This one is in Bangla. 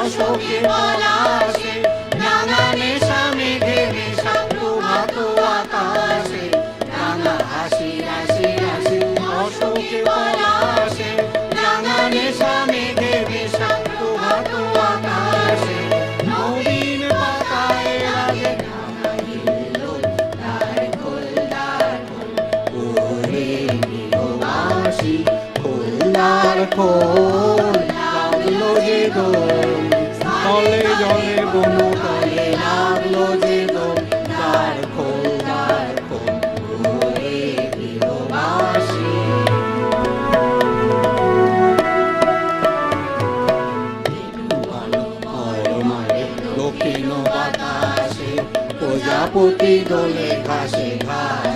অশোকে পলাশে, রাঙা নেশা মেঘে নেশা প্রভাত আকাশে, রাঙা হাসি রাশি রাশি অশোকে পলাশে, রাঙা নেশা মেঘে নেশা প্রভাত আকাশে, নবীন পাতায় রাগে রাঙা হিল্লোল, দ্বার খোল দ্বার খোল, ওরে গৃহবাসী খোল দ্বার খোল, লাগলো যে দোল স্থলে জলে বনতলে, লাগলো যে দোল দ্বার খোল দ্বার খোল, ওরে গৃহবাসী। দক্ষিণ বাতাসে প্রজাপতি দোলে ঘাসে ঘাস,